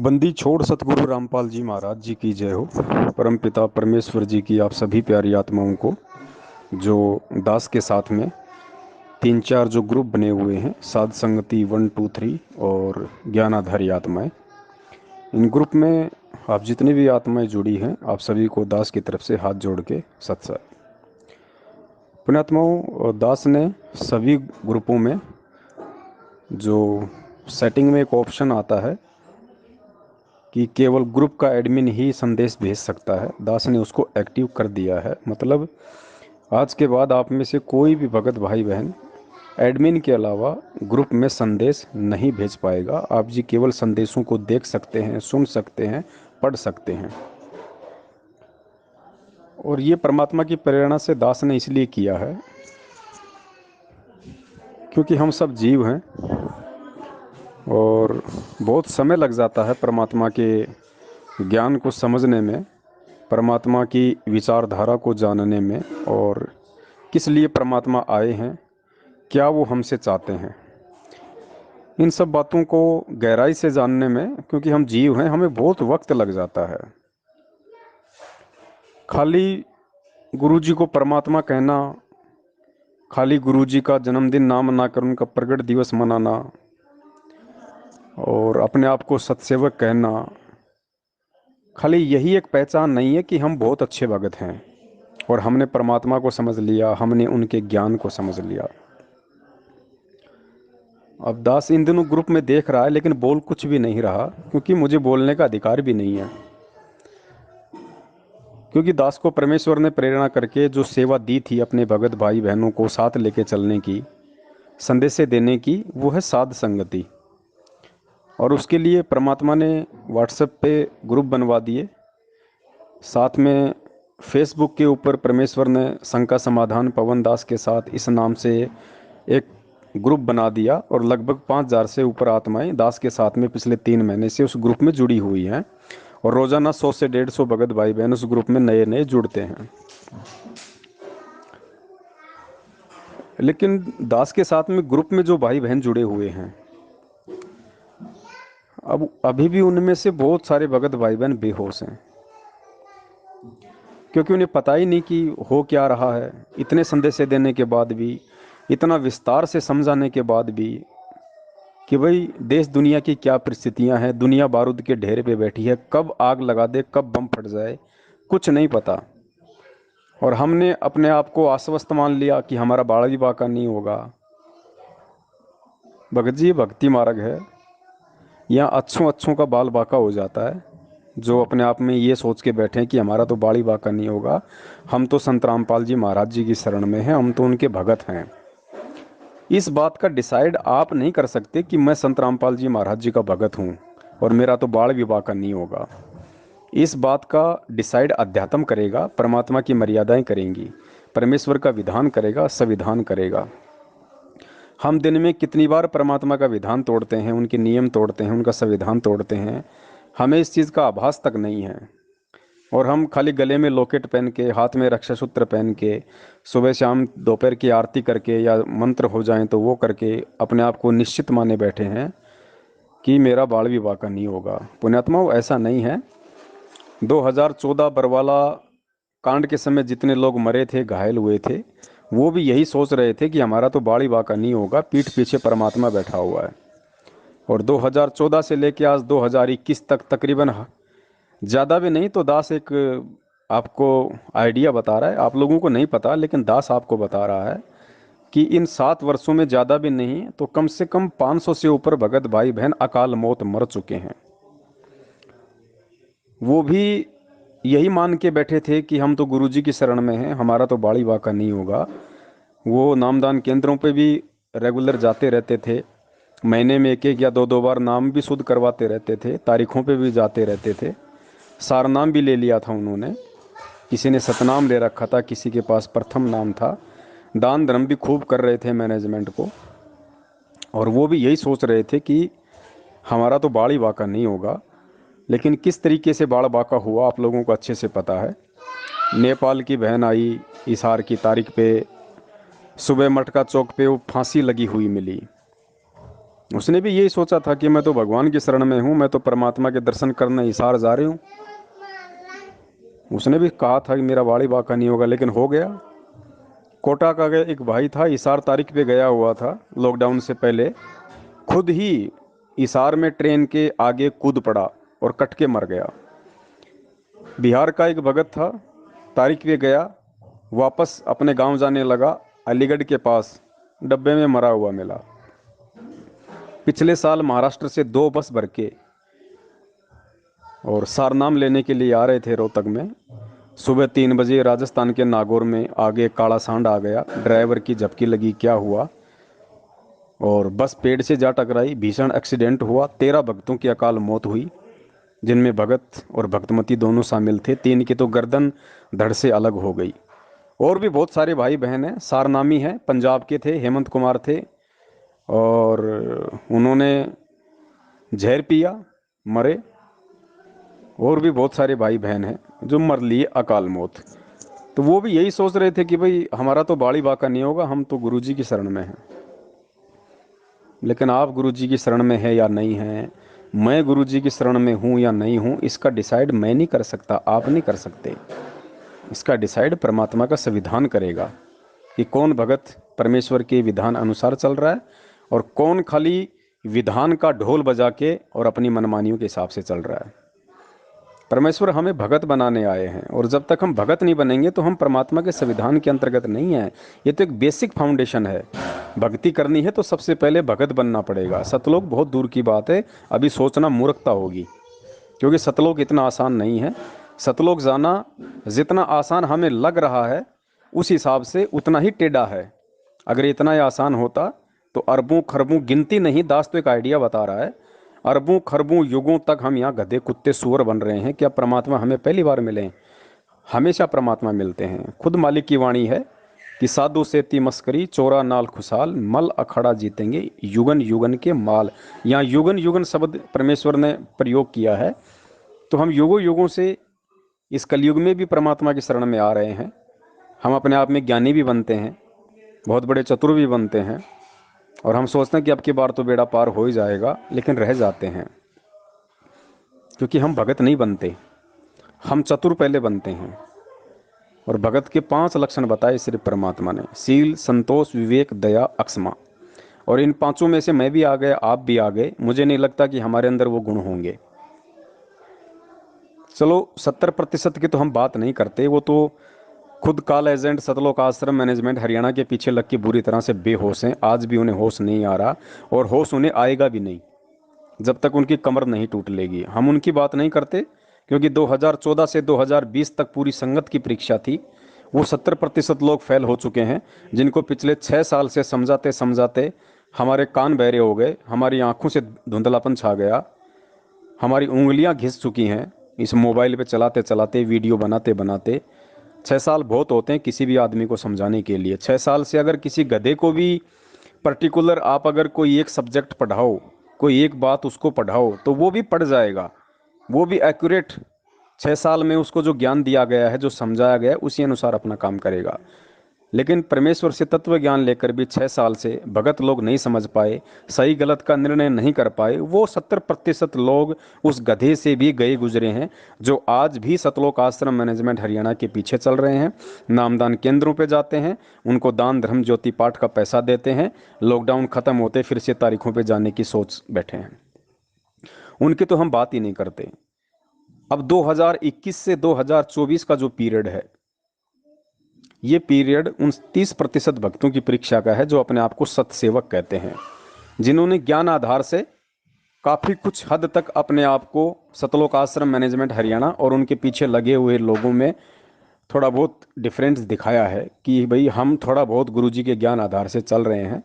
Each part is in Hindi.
बंदी छोड़ सतगुरु रामपाल जी महाराज जी की जय हो। परमपिता परमेश्वर जी की आप सभी प्यारी आत्माओं को, जो दास के साथ में तीन चार जो ग्रुप बने हुए हैं, साध संगति 1 2 3 और ज्ञानाधारी आत्माएं, इन ग्रुप में आप जितनी भी आत्माएं जुड़ी हैं, आप सभी को दास की तरफ से हाथ जोड़ के सत्संग। पुण्यात्माओं, दास ने सभी ग्रुपों में जो सेटिंग में एक ऑप्शन आता है कि केवल ग्रुप का एडमिन ही संदेश भेज सकता है, दास ने उसको एक्टिव कर दिया है। मतलब आज के बाद आप में से कोई भी भगत भाई बहन एडमिन के अलावा ग्रुप में संदेश नहीं भेज पाएगा। आप जी केवल संदेशों को देख सकते हैं, सुन सकते हैं, पढ़ सकते हैं। और ये परमात्मा की प्रेरणा से दास ने इसलिए किया है क्योंकि हम सब जीव हैं और बहुत समय लग जाता है परमात्मा के ज्ञान को समझने में, परमात्मा की विचारधारा को जानने में, और किस लिए परमात्मा आए हैं, क्या वो हमसे चाहते हैं, इन सब बातों को गहराई से जानने में। क्योंकि हम जीव हैं, हमें बहुत वक्त लग जाता है। खाली गुरुजी को परमात्मा कहना, खाली गुरुजी का जन्मदिन ना मनाकर उनका प्रगट दिवस मनाना और अपने आप को सत्सेवक कहना, खाली यही एक पहचान नहीं है कि हम बहुत अच्छे भगत हैं और हमने परमात्मा को समझ लिया, हमने उनके ज्ञान को समझ लिया। अब दास इन दिनों ग्रुप में देख रहा है लेकिन बोल कुछ भी नहीं रहा, क्योंकि मुझे बोलने का अधिकार भी नहीं है। क्योंकि दास को परमेश्वर ने प्रेरणा करके जो सेवा दी थी अपने भगत भाई बहनों को साथ लेके चलने की, संदेश देने की, वो है साध संगति। और उसके लिए परमात्मा ने व्हाट्सएप पे ग्रुप बनवा दिए, साथ में फेसबुक के ऊपर परमेश्वर ने शंका समाधान पवन दास के साथ इस नाम से एक ग्रुप बना दिया। और लगभग 5,000 से ऊपर आत्माएं दास के साथ में पिछले 3 महीने से उस ग्रुप में जुड़ी हुई हैं। और रोजाना 100 से 150 भगत भाई बहन उस ग्रुप में नए नए जुड़ते हैं। लेकिन दास के साथ में ग्रुप में जो भाई बहन जुड़े हुए हैं, अब अभी भी उनमें से बहुत सारे भगत भाई बहन बेहोश हैं, क्योंकि उन्हें पता ही नहीं कि हो क्या रहा है। इतने संदेश देने के बाद भी, इतना विस्तार से समझाने के बाद भी कि भाई देश दुनिया की क्या परिस्थितियां हैं, दुनिया बारूद के ढेर पे बैठी है, कब आग लगा दे, कब बम फट जाए, कुछ नहीं पता। और हमने अपने आप को आश्वस्त मान लिया कि हमारा बाड़ा भी बाका नहीं होगा। भगत जी, भक्ति मार्ग है, यहाँ अच्छों अच्छों का बाल बाका हो जाता है। जो अपने आप में ये सोच के बैठे हैं कि हमारा तो बाड़ी बाका नहीं होगा, हम तो संत रामपाल जी महाराज जी की शरण में हैं, हम तो उनके भगत हैं। इस बात का डिसाइड आप नहीं कर सकते कि मैं संत रामपाल जी महाराज जी का भगत हूँ और मेरा तो बाल भी बाका नहीं होगा। इस बात का डिसाइड अध्यात्म करेगा, परमात्मा की मर्यादाएं करेंगी, परमेश्वर का विधान करेगा, संविधान करेगा। हम दिन में कितनी बार परमात्मा का विधान तोड़ते हैं, उनके नियम तोड़ते हैं, उनका संविधान तोड़ते हैं, हमें इस चीज़ का आभास तक नहीं है। और हम खाली गले में लॉकेट पहन के, हाथ में रक्षा सूत्र पहन के, सुबह शाम दोपहर की आरती करके या मंत्र हो जाएं तो वो करके अपने आप को निश्चित माने बैठे हैं कि मेरा बाल विवाह का नहीं होगा। पुण्यात्मा, ऐसा नहीं है। 2014 बरवाला कांड के समय जितने लोग मरे थे, घायल हुए थे, वो भी यही सोच रहे थे कि हमारा तो बाल विवाह का नहीं होगा, पीठ पीछे परमात्मा बैठा हुआ है। और 2014 से लेके आज 2021 तक तकरीबन, ज़्यादा भी नहीं तो दास एक आपको आइडिया बता रहा है, आप लोगों को नहीं पता लेकिन दास आपको बता रहा है कि इन 7 वर्षों में ज़्यादा भी नहीं तो कम से कम 500 से ऊपर भगत भाई बहन अकाल मौत मर चुके हैं। वो भी यही मान के बैठे थे कि हम तो गुरुजी की शरण में हैं, हमारा तो बाड़ी बाका नहीं होगा। वो नामदान केंद्रों पे भी रेगुलर जाते रहते थे, महीने में 1 1 या 2 2 बार नाम भी शुद्ध करवाते रहते थे, तारीखों पे भी जाते रहते थे। सारनाम भी ले लिया था उन्होंने, किसी ने सतनाम ले रखा था, किसी के पास प्रथम नाम था। दान धर्म भी खूब कर रहे थे मैनेजमेंट को। और वो भी यही सोच रहे थे कि हमारा तो बाड़ी बाका नहीं होगा। लेकिन किस तरीके से बाड़ बाका हुआ आप लोगों को अच्छे से पता है। नेपाल की बहन आई, इसार की तारीख पे सुबह मटका चौक पे वो फांसी लगी हुई मिली। उसने भी यही सोचा था कि मैं तो भगवान की शरण में हूँ, मैं तो परमात्मा के दर्शन करने हिसार जा रही हूँ। उसने भी कहा था कि मेरा बाड़ी बांका नहीं होगा, लेकिन हो गया। कोटा का एक भाई था, हिसार तारीख पे गया हुआ था लॉकडाउन से पहले, खुद ही हिसार में ट्रेन के आगे कूद पड़ा और कट के मर गया। बिहार का एक भगत था, तारीख पे गया, वापस अपने गांव जाने लगा, अलीगढ़ के पास डब्बे में मरा हुआ मिला। पिछले साल महाराष्ट्र से 2 बस भर के और सारनाम लेने के लिए आ रहे थे रोहतक में। सुबह 3 बजे राजस्थान के नागौर में आगे काला सांड आ गया, ड्राइवर की झपकी लगी, क्या हुआ, और बस पेड़ से जा टकराई, भीषण एक्सीडेंट हुआ। 13 भक्तों की अकाल मौत हुई, जिनमें भगत और भक्तमती दोनों शामिल थे। 3 की तो गर्दन धड़ से अलग हो गई। और भी बहुत सारे भाई बहन हैं, सारनामी हैं, पंजाब के थे, हेमंत कुमार थे, और उन्होंने जहर पिया, मरे। और भी बहुत सारे भाई बहन हैं जो मर लिए अकाल मौत। तो वो भी यही सोच रहे थे कि भाई हमारा तो बाड़ी बाका नहीं होगा, हम तो गुरुजी की शरण में हैं। लेकिन आप गुरुजी की शरण में है या नहीं है, मैं गुरुजी की शरण में हूँ या नहीं हूँ, इसका डिसाइड मैं नहीं कर सकता, आप नहीं कर सकते। इसका डिसाइड परमात्मा का संविधान करेगा कि कौन भगत परमेश्वर के विधान अनुसार चल रहा है और कौन खाली विधान का ढोल बजा के और अपनी मनमानियों के हिसाब से चल रहा है। परमेश्वर हमें भगत बनाने आए हैं, और जब तक हम भगत नहीं बनेंगे तो हम परमात्मा के संविधान के अंतर्गत नहीं हैं। ये तो एक बेसिक फाउंडेशन है। भक्ति करनी है तो सबसे पहले भगत बनना पड़ेगा। सतलोक बहुत दूर की बात है, अभी सोचना मूर्खता होगी, क्योंकि सतलोक इतना आसान नहीं है। सतलोक जाना जितना आसान हमें लग रहा है, उस हिसाब से उतना ही टेढ़ा है। अगर इतना ही आसान होता तो अरबों खरबों, गिनती नहीं, दास तो एक आइडिया बता रहा है, अरबों खरबों युगों तक हम यहाँ गधे कुत्ते सुअर बन रहे हैं। क्या परमात्मा हमें पहली बार मिले? हमेशा परमात्मा मिलते हैं। खुद मालिक की वाणी है कि साधु सेती मस्करी, चोरा नाल खुशाल, मल अखाड़ा जीतेंगे युगन युगन के माल। यहाँ युगन युगन शब्द परमेश्वर ने प्रयोग किया है। तो हम युगों युगों से इस कलयुग में भी परमात्मा की शरण में आ रहे हैं। हम अपने आप में ज्ञानी भी बनते हैं, बहुत बड़े चतुर भी बनते हैं, और हम सोचते हैं कि अब की बार तो बेड़ा पार हो ही जाएगा, लेकिन रह जाते हैं, क्योंकि हम भगत नहीं बनते, हम चतुर पहले बनते हैं। और भगत के 5 लक्षण बताए सिर्फ परमात्मा ने: शील, संतोष, विवेक, दया, अक्षमा। और इन 5 में से मैं भी आ गया, आप भी आ गए। मुझे नहीं लगता कि हमारे अंदर वो गुण होंगे। चलो 70% की तो हम बात नहीं करते, वो तो खुद कॉल एजेंट सतलोक आश्रम मैनेजमेंट हरियाणा के पीछे लग के बुरी तरह से बेहोश हैं। आज भी उन्हें होश नहीं आ रहा, और होश उन्हें आएगा भी नहीं जब तक उनकी कमर नहीं टूट लेगी। हम उनकी बात नहीं करते, क्योंकि 2014 से 2020 तक पूरी संगत की परीक्षा थी। वो 70% लोग फेल हो चुके हैं, जिनको पिछले 6 साल से समझाते समझाते हमारे कान बहरे हो गए, हमारी आंखों से धुंधलापन छा गया, हमारी उंगलियां घिस चुकी हैं इस मोबाइल पे चलाते चलाते, वीडियो बनाते बनाते। 6 साल बहुत होते हैं किसी भी आदमी को समझाने के लिए। 6 साल से अगर किसी गधे को भी पर्टिकुलर आप अगर कोई एक सब्जेक्ट पढ़ाओ, कोई एक बात उसको पढ़ाओ, तो वो भी पढ़ जाएगा, वो भी एक्यूरेट 6 साल में उसको जो ज्ञान दिया गया है, जो समझाया गया है, उसी अनुसार अपना काम करेगा। लेकिन परमेश्वर से तत्व ज्ञान लेकर भी 6 साल से भगत लोग नहीं समझ पाए, सही गलत का निर्णय नहीं कर पाए। वो 70% लोग उस गधे से भी गए गुजरे हैं, जो आज भी सतलोक आश्रम मैनेजमेंट हरियाणा के पीछे चल रहे हैं। नामदान केंद्रों पे जाते हैं, उनको दान धर्म ज्योति पाठ का पैसा देते हैं, लॉकडाउन खत्म होते फिर से तारीखों पे जाने की सोच बैठे हैं। उनकी तो हम बात ही नहीं करते। अब 2021 से 2024 का जो पीरियड है, ये पीरियड उन 30% भक्तों की परीक्षा का है, जो अपने आप को सतसेवक कहते हैं, जिन्होंने ज्ञान आधार से काफ़ी कुछ हद तक अपने आप को सतलोक आश्रम मैनेजमेंट हरियाणा और उनके पीछे लगे हुए लोगों में थोड़ा बहुत डिफरेंस दिखाया है कि भाई हम थोड़ा बहुत गुरुजी के ज्ञान आधार से चल रहे हैं,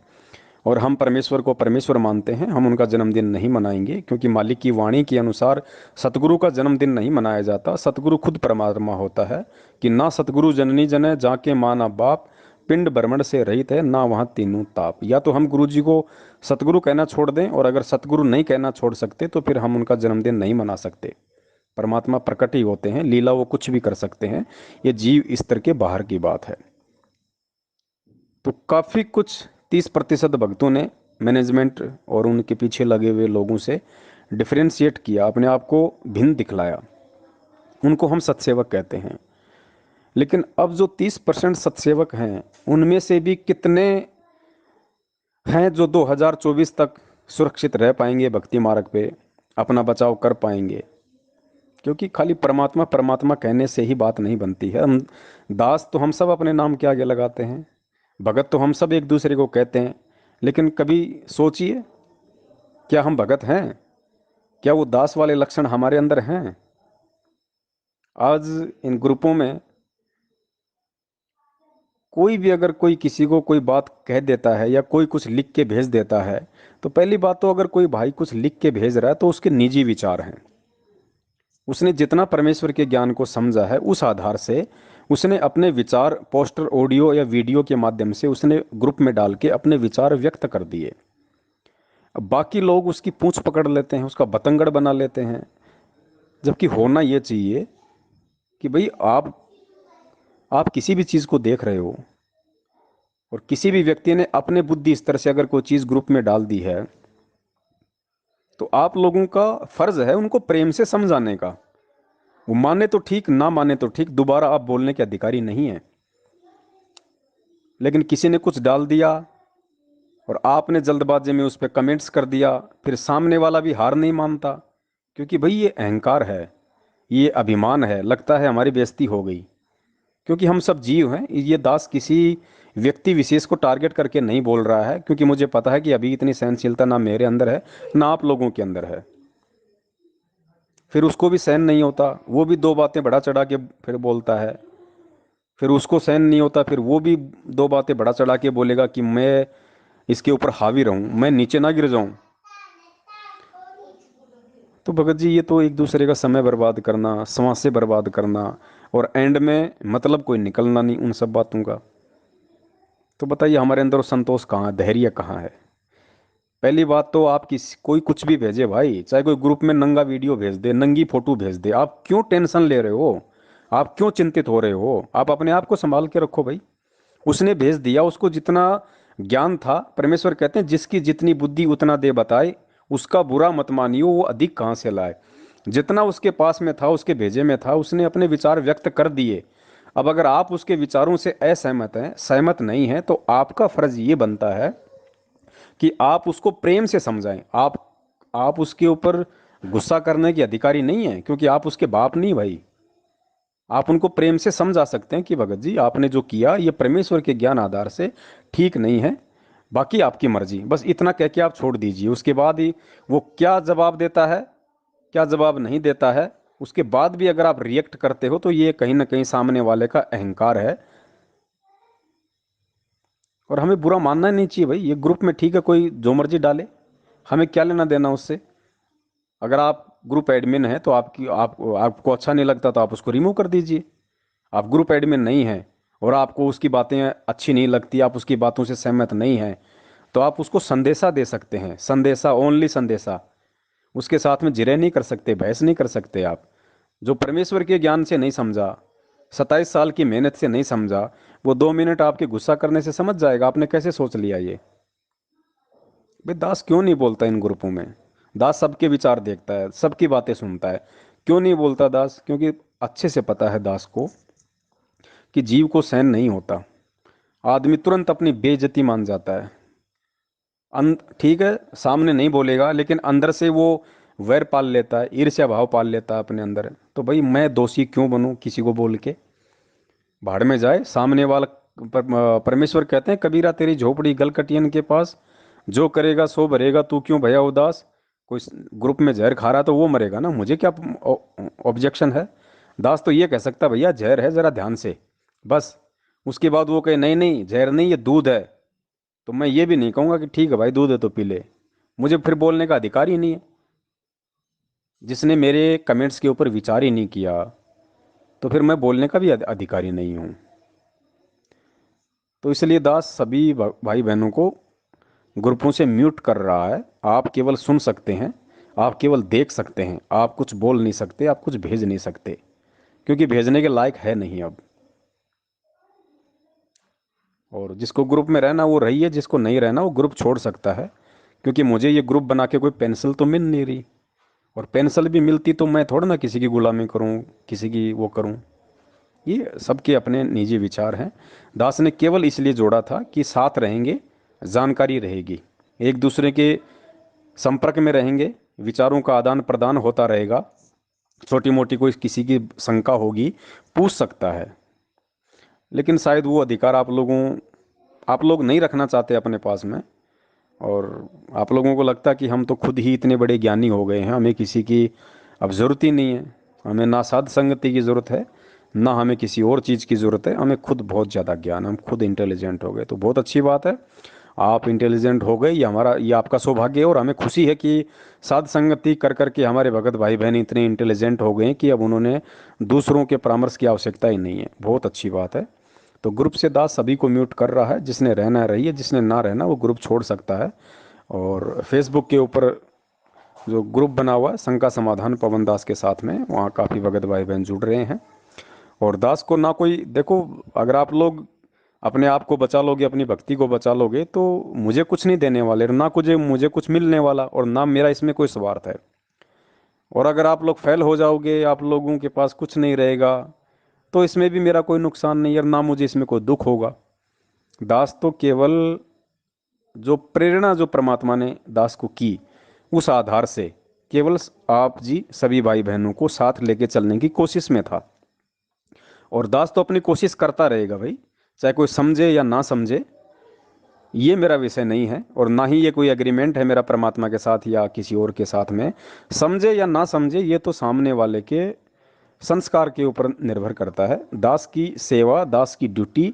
और हम परमेश्वर को परमेश्वर मानते हैं। हम उनका जन्मदिन नहीं मनाएंगे, क्योंकि मालिक की वाणी के अनुसार सतगुरु का जन्मदिन नहीं मनाया जाता। सतगुरु खुद परमात्मा होता है कि ना सतगुरु जननी जने जाके माँ ना बाप, पिंड ब्रह्मंड से रहित है ना वहाँ तीनों ताप। या तो हम गुरु जी को सतगुरु कहना छोड़ दें, और अगर सतगुरु नहीं कहना छोड़ सकते तो फिर हम उनका जन्मदिन नहीं मना सकते। परमात्मा प्रकट ही होते हैं, लीला वो कुछ भी कर सकते हैं, ये जीव स्तर के बाहर की बात है। तो काफ़ी कुछ 30% भक्तों ने मैनेजमेंट और उनके पीछे लगे हुए लोगों से डिफरेंशिएट किया, अपने आप को भिन्न दिखलाया, उनको हम सत्सेवक कहते हैं। लेकिन अब जो 30% सत्सेवक हैं, उनमें से भी कितने हैं जो 2024 तक सुरक्षित रह पाएंगे भक्ति मार्ग पे, अपना बचाव कर पाएंगे? क्योंकि खाली परमात्मा परमात्मा कहने से ही बात नहीं बनती है। हम दास तो हम सब अपने नाम के आगे लगाते हैं, भगत तो हम सब एक दूसरे को कहते हैं, लेकिन कभी सोचिए, क्या हम भगत हैं? क्या वो दास वाले लक्षण हमारे अंदर हैं? आज इन ग्रुपों में कोई भी अगर कोई किसी को कोई बात कह देता है या कोई कुछ लिख के भेज देता है, तो पहली बात तो अगर कोई भाई कुछ लिख के भेज रहा है तो उसके निजी विचार हैं। उसने जितना परमेश्वर के ज्ञान को समझा है उस आधार से उसने अपने विचार पोस्टर, ऑडियो या वीडियो के माध्यम से उसने ग्रुप में डाल के अपने विचार व्यक्त कर दिए। अब बाकी लोग उसकी पूंछ पकड़ लेते हैं, उसका बतंगड़ बना लेते हैं। जबकि होना ये चाहिए कि भाई आप किसी भी चीज़ को देख रहे हो और किसी भी व्यक्ति ने अपने बुद्धि स्तर से अगर कोई चीज़ ग्रुप में डाल दी है, तो आप लोगों का फर्ज है उनको प्रेम से समझाने का। वो माने तो ठीक, ना माने तो ठीक, दोबारा आप बोलने के अधिकारी नहीं है। लेकिन किसी ने कुछ डाल दिया और आपने जल्दबाजी में उस पर कमेंट्स कर दिया, फिर सामने वाला भी हार नहीं मानता, क्योंकि भाई ये अहंकार है, ये अभिमान है, लगता है हमारी बेइज्जती हो गई। क्योंकि हम सब जीव हैं। ये दास किसी व्यक्ति विशेष को टारगेट करके नहीं बोल रहा है, क्योंकि मुझे पता है कि अभी इतनी सहनशीलता ना मेरे अंदर है ना आप लोगों के अंदर है। फिर उसको भी सहन नहीं होता, वो भी दो बातें बढ़ा चढ़ा के फिर बोलता है। फिर उसको सहन नहीं होता, फिर वो भी दो बातें बढ़ा चढ़ा के बोलेगा कि मैं इसके ऊपर हावी रहूं, मैं नीचे ना गिर जाऊं। तो भगत जी, ये तो एक दूसरे का समय बर्बाद करना, समाज बर्बाद करना, और एंड में मतलब कोई निकलना नहीं उन सब बातों का। तो बताइए हमारे अंदर वो संतोष कहाँ है, धैर्य कहाँ है? पहली बात तो आप कोई कुछ भी भेजे भाई, चाहे कोई ग्रुप में नंगा वीडियो भेज दे, नंगी फोटो भेज दे, आप क्यों टेंशन ले रहे हो? आप क्यों चिंतित हो रहे हो? आप अपने आप को संभाल के रखो भाई। उसने भेज दिया, उसको जितना ज्ञान था, परमेश्वर कहते हैं जिसकी जितनी बुद्धि उतना दे बताए, उसका बुरा मत मानियो, वो अधिक कहाँ से लाए। जितना उसके पास में था, उसके भेजे में था, उसने अपने विचार व्यक्त कर दिए। अब अगर आप उसके विचारों से असहमत हैं, सहमत नहीं हैं, तो आपका फर्ज ये बनता है कि आप उसको प्रेम से समझाएं। आप उसके ऊपर गुस्सा करने के अधिकारी नहीं हैं, क्योंकि आप उसके बाप नहीं भाई। आप उनको प्रेम से समझा सकते हैं कि भगत जी, आपने जो किया ये परमेश्वर के ज्ञान आधार से ठीक नहीं है, बाकी आपकी मर्जी, बस इतना कह के आप छोड़ दीजिए। उसके बाद ही वो क्या जवाब देता है, क्या जवाब नहीं देता है, उसके बाद भी अगर आप रिएक्ट करते हो, तो ये कहीं ना कहीं सामने वाले का अहंकार है। और हमें बुरा मानना नहीं चाहिए भाई। ये ग्रुप में ठीक है, कोई जो मर्जी डाले, हमें क्या लेना देना उससे। अगर आप ग्रुप एडमिन हैं तो आपको अच्छा नहीं लगता तो आप उसको रिमूव कर दीजिए। आप ग्रुप एडमिन नहीं हैं और आपको उसकी बातें अच्छी नहीं लगती, आप उसकी बातों से सहमत नहीं हैं, तो आप उसको संदेशा दे सकते हैं। संदेशा, ओनली संदेशा। उसके साथ में जिरह नहीं कर सकते, बहस नहीं कर सकते आप। जो परमेश्वर के ज्ञान से नहीं समझा, 27 साल की मेहनत से नहीं समझा, वो 2 मिनट आपके गुस्सा करने से समझ जाएगा। आपने कैसे सोच लिया ये? भाई दास क्यों नहीं बोलता इन ग्रुपों में? दास सबके विचार देखता है, सबकी बातें सुनता है। क्यों नहीं बोलता दास? क्योंकि अच्छे से पता है दास को कि जीव को सहन नहीं होता। आदमी तुरंत अपनी बेइज्जती मान जाता है। ठीक है, सामने नहीं बोलेगा, लेकिन अंदर से वो वैर पाल लेता है, ईर्ष्या भाव पाल लेता है अपने अंदर। तो भाई मैं दोषी क्यों बनूं किसी को बोल के? भाड़ में जाए सामने वाला। परमेश्वर कहते हैं, कबीरा तेरी झोपड़ी गलकटियन के पास, जो करेगा सो भरेगा, तू क्यों भया उदास। कोई ग्रुप में जहर खा रहा तो वो मरेगा ना, मुझे क्या ऑब्जेक्शन है? दास तो ये कह सकता, भैया जहर है, जरा ध्यान से, बस। उसके बाद वो कहे नहीं नहीं जहर नहीं, ये दूध है, तो मैं ये भी नहीं कहूँगा कि ठीक है भाई दूध है तो पी ले। मुझे फिर बोलने का अधिकार ही नहीं है। जिसने मेरे कमेंट्स के ऊपर विचार ही नहीं किया, तो फिर मैं बोलने का भी अधिकारी नहीं हूँ। तो इसलिए दास सभी भाई बहनों को ग्रुपों से म्यूट कर रहा है। आप केवल सुन सकते हैं, आप केवल देख सकते हैं, आप कुछ बोल नहीं सकते, आप कुछ भेज नहीं सकते, क्योंकि भेजने के लायक है नहीं अब। और जिसको ग्रुप में रहना वो रही है, जिसको नहीं रहना वो ग्रुप छोड़ सकता है। क्योंकि मुझे ये ग्रुप बना के कोई पेंसिल तो मिल नहीं रही, और पेंसिल भी मिलती तो मैं थोड़ा ना किसी की गुलामी करूं, किसी की वो करूं। ये सबके अपने निजी विचार हैं। दास ने केवल इसलिए जोड़ा था कि साथ रहेंगे, जानकारी रहेगी, एक दूसरे के संपर्क में रहेंगे, विचारों का आदान प्रदान होता रहेगा। छोटी मोटी कोई किसी की शंका होगी, पूछ सकता है। लेकिन शायद वो अधिकार आप लोग नहीं रखना चाहते अपने पास में। और आप लोगों को लगता है कि हम तो खुद ही इतने बड़े ज्ञानी हो गए हैं, हमें किसी की अब ज़रूरत ही नहीं है। हमें ना साध संगति की ज़रूरत है, ना हमें किसी और चीज़ की ज़रूरत है। हमें खुद बहुत ज़्यादा ज्ञान, हम खुद इंटेलिजेंट हो गए, तो बहुत अच्छी बात है। आप इंटेलिजेंट हो गए, ये आपका सौभाग्य है। और हमें खुशी है कि साध संगति कर करके हमारे भगत भाई बहन इतने इंटेलिजेंट हो गए हैं कि अब उन्होंने दूसरों के परामर्श की आवश्यकता ही नहीं है। बहुत अच्छी बात है। तो ग्रुप से दास सभी को म्यूट कर रहा है, जिसने रहना है रहिए, जिसने ना रहना वो ग्रुप छोड़ सकता है। और फेसबुक के ऊपर जो ग्रुप बना हुआ है शंका समाधान पवन दास के साथ में, वहाँ काफ़ी भगत भाई बहन जुड़ रहे हैं। और दास को ना कोई देखो, अगर आप लोग अपने आप को बचा लोगे, अपनी भक्ति को बचा लोगे, तो मुझे कुछ नहीं देने वाले, ना मुझे कुछ मिलने वाला, और ना मेरा इसमें कोई स्वार्थ है। और अगर आप लोग फेल हो जाओगे, आप लोगों के पास कुछ नहीं रहेगा, तो इसमें भी मेरा कोई नुकसान नहीं है, और ना मुझे इसमें कोई दुख होगा। दास तो केवल जो प्रेरणा जो परमात्मा ने दास को की, उस आधार से केवल आप जी सभी भाई बहनों को साथ लेके चलने की कोशिश में था। और दास तो अपनी कोशिश करता रहेगा भाई, चाहे कोई समझे या ना समझे, ये मेरा विषय नहीं है। और ना ही ये कोई एग्रीमेंट है मेरा परमात्मा के साथ या किसी और के साथ में। समझे या ना समझे, ये तो सामने वाले के संस्कार के ऊपर निर्भर करता है। दास की सेवा, दास की ड्यूटी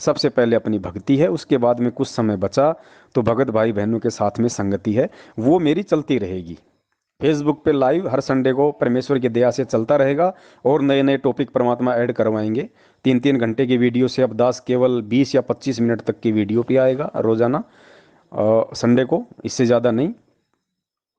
सबसे पहले अपनी भक्ति है, उसके बाद में कुछ समय बचा तो भगत भाई बहनों के साथ में संगति है, वो मेरी चलती रहेगी। फेसबुक पे लाइव हर संडे को परमेश्वर की दया से चलता रहेगा, और नए नए टॉपिक परमात्मा ऐड करवाएंगे। 3-3 घंटे की वीडियो से अब दास केवल 20 या 25 मिनट तक की वीडियो पे आएगा रोज़ाना, संडे को, इससे ज़्यादा नहीं।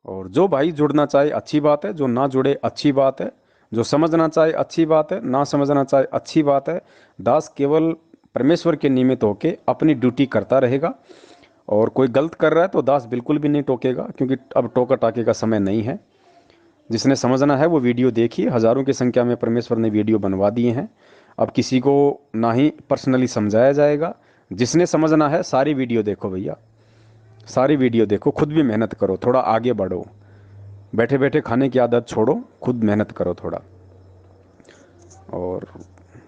और जो भाई जुड़ना चाहे अच्छी बात है, जो ना जुड़े अच्छी बात है, जो समझना चाहे अच्छी बात है, ना समझना चाहे अच्छी बात है। दास केवल परमेश्वर के निमित्त होके अपनी ड्यूटी करता रहेगा। और कोई गलत कर रहा है तो दास बिल्कुल भी नहीं टोकेगा, क्योंकि अब टोका टाके का समय नहीं है। जिसने समझना है वो वीडियो देखिए, हज़ारों की संख्या में परमेश्वर ने वीडियो बनवा दिए हैं। अब किसी को ना ही पर्सनली समझाया जाएगा। जिसने समझना है सारी वीडियो देखो भैया, सारी वीडियो देखो, खुद भी मेहनत करो, थोड़ा आगे बढ़ो, बैठे बैठे खाने की आदत छोड़ो, खुद मेहनत करो थोड़ा। और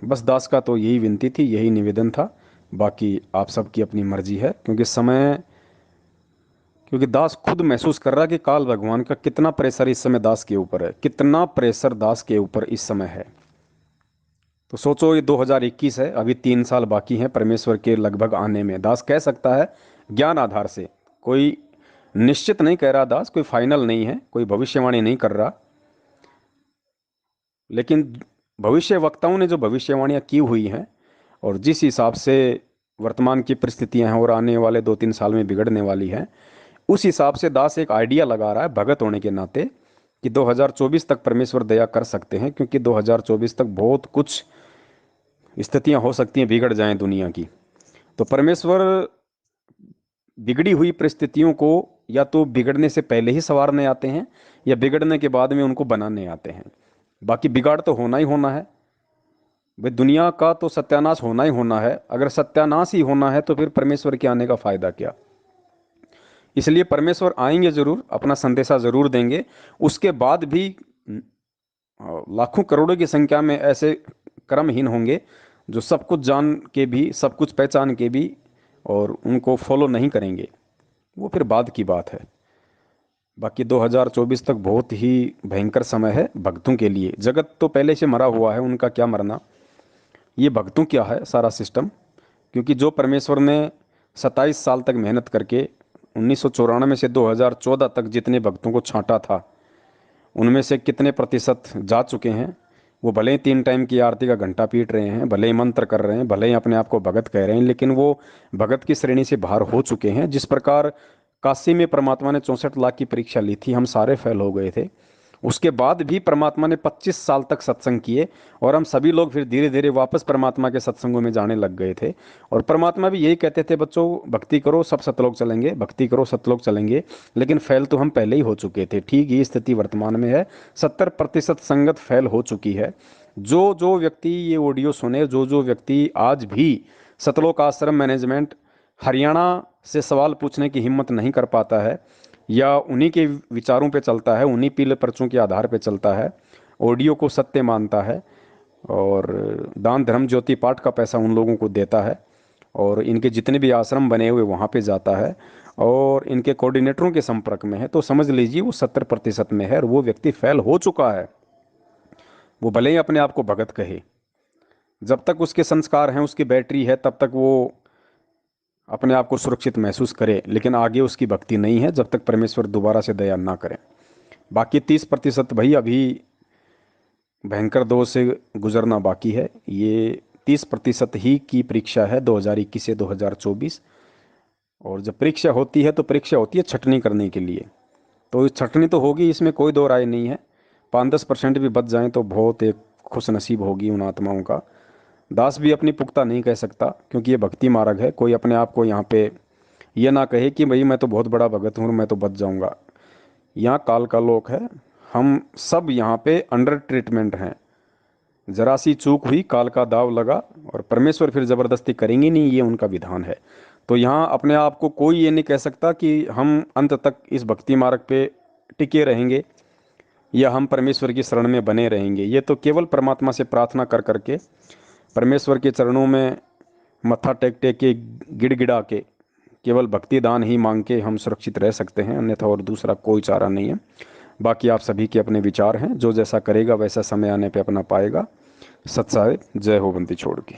बस दास का तो यही विनती थी, यही निवेदन था। बाकी आप सबकी अपनी मर्जी है, क्योंकि दास खुद महसूस कर रहा है कि काल भगवान का कितना प्रेशर इस समय दास के ऊपर है, कितना प्रेशर दास के ऊपर इस समय है। तो सोचो, ये 2021 है, अभी 3 साल बाकी हैं परमेश्वर के लगभग आने में। दास कह सकता है ज्ञान आधार से, कोई निश्चित नहीं कह रहा दास, कोई फाइनल नहीं है, कोई भविष्यवाणी नहीं कर रहा। लेकिन भविष्य वक्ताओं ने जो भविष्यवाणियां की हुई हैं, और जिस हिसाब से वर्तमान की परिस्थितियां हैं और आने वाले 2-3 साल में बिगड़ने वाली हैं, उस हिसाब से दास एक आइडिया लगा रहा है भगत होने के नाते कि 2024 तक परमेश्वर दया कर सकते हैं, क्योंकि 2024 तक बहुत कुछ स्थितियां हो सकती हैं बिगड़ जाएं दुनिया की। तो परमेश्वर बिगड़ी हुई परिस्थितियों को या तो बिगड़ने से पहले ही संवारने आते हैं, या बिगड़ने के बाद में उनको बनाने आते हैं। बाकी बिगाड़ तो होना ही होना है भाई, दुनिया का तो सत्यानाश होना ही होना है। अगर सत्यानाश ही होना है तो फिर परमेश्वर के आने का फायदा क्या। इसलिए परमेश्वर आएंगे जरूर, अपना संदेशा जरूर देंगे। उसके बाद भी लाखों करोड़ों की संख्या में ऐसे कर्महीन होंगे जो सब कुछ जान के भी, सब कुछ पहचान के भी, और उनको फॉलो नहीं करेंगे। वो फिर बाद की बात है। बाकी 2024 तक बहुत ही भयंकर समय है भक्तों के लिए। जगत तो पहले से मरा हुआ है, उनका क्या मरना, ये भक्तों क्या है सारा सिस्टम। क्योंकि जो परमेश्वर ने 27 साल तक मेहनत करके 1994 से 2014 तक जितने भक्तों को छांटा था, उनमें से कितने प्रतिशत जा चुके हैं। वो भले ही 3 टाइम की आरती का घंटा पीट रहे हैं, भले ही मंत्र कर रहे हैं, भले ही अपने आप को भगत कह रहे हैं, लेकिन वो भगत की श्रेणी से बाहर हो चुके हैं। जिस प्रकार काशी में परमात्मा ने 64 लाख की परीक्षा ली थी, हम सारे फेल हो गए थे। उसके बाद भी परमात्मा ने 25 साल तक सत्संग किए, और हम सभी लोग फिर धीरे धीरे वापस परमात्मा के सत्संगों में जाने लग गए थे। और परमात्मा भी यही कहते थे, बच्चों भक्ति करो सब सतलोक चलेंगे, भक्ति करो सतलोक चलेंगे। लेकिन फेल तो हम पहले ही हो चुके थे। ठीक ये स्थिति वर्तमान में है, 70% संगत फेल हो चुकी है। जो जो व्यक्ति ये ऑडियो सुने, जो जो व्यक्ति आज भी सतलोक आश्रम मैनेजमेंट हरियाणा से सवाल पूछने की हिम्मत नहीं कर पाता है, या उन्हीं के विचारों पे चलता है, उन्हीं पीले पर्चों के आधार पे चलता है, ऑडियो को सत्य मानता है, और दान धर्म ज्योति पाठ का पैसा उन लोगों को देता है, और इनके जितने भी आश्रम बने हुए वहाँ पे जाता है, और इनके कोऑर्डिनेटरों के संपर्क में है, तो समझ लीजिए वो 70% में है, और वो व्यक्ति फेल हो चुका है। वो भले ही अपने आप को भगत कहे, जब तक उसके संस्कार हैं, उसकी बैटरी है, तब तक वो अपने आप को सुरक्षित महसूस करे, लेकिन आगे उसकी भक्ति नहीं है जब तक परमेश्वर दोबारा से दया ना करे। बाकी 30% भाई अभी भयंकर दौर से गुजरना बाकी है। ये 30% ही की परीक्षा है 2021 से 2024। और जब परीक्षा होती है तो परीक्षा होती है छटनी करने के लिए, तो छटनी तो होगी, इसमें कोई दो राय नहीं है। 5-10% भी बच जाएं तो बहुत एक खुश नसीब होगी उन आत्माओं का। दास भी अपनी पुख्ता नहीं कह सकता, क्योंकि ये भक्ति मार्ग है। कोई अपने आप को यहाँ पे ये ना कहे कि भाई मैं तो बहुत बड़ा भगत हूँ, मैं तो बच जाऊँगा। यहाँ काल का लोक है, हम सब यहाँ पे अंडर ट्रीटमेंट हैं। जरा सी चूक हुई, काल का दाव लगा, और परमेश्वर फिर ज़बरदस्ती करेंगे नहीं, ये उनका विधान है। तो यहाँ अपने आप को कोई ये नहीं कह सकता कि हम अंत तक इस भक्ति मार्ग पे टिके रहेंगे, या हम परमेश्वर की शरण में बने रहेंगे। ये तो केवल परमात्मा से प्रार्थना कर करके, परमेश्वर के चरणों में मत्था टेक टेक के, गिड़गिड़ा के, केवल भक्ति दान ही मांग के हम सुरक्षित रह सकते हैं, अन्यथा और दूसरा कोई चारा नहीं है। बाकी आप सभी के अपने विचार हैं, जो जैसा करेगा वैसा समय आने पे अपना पाएगा। सत्साय जय हो बंदी छोड़ के।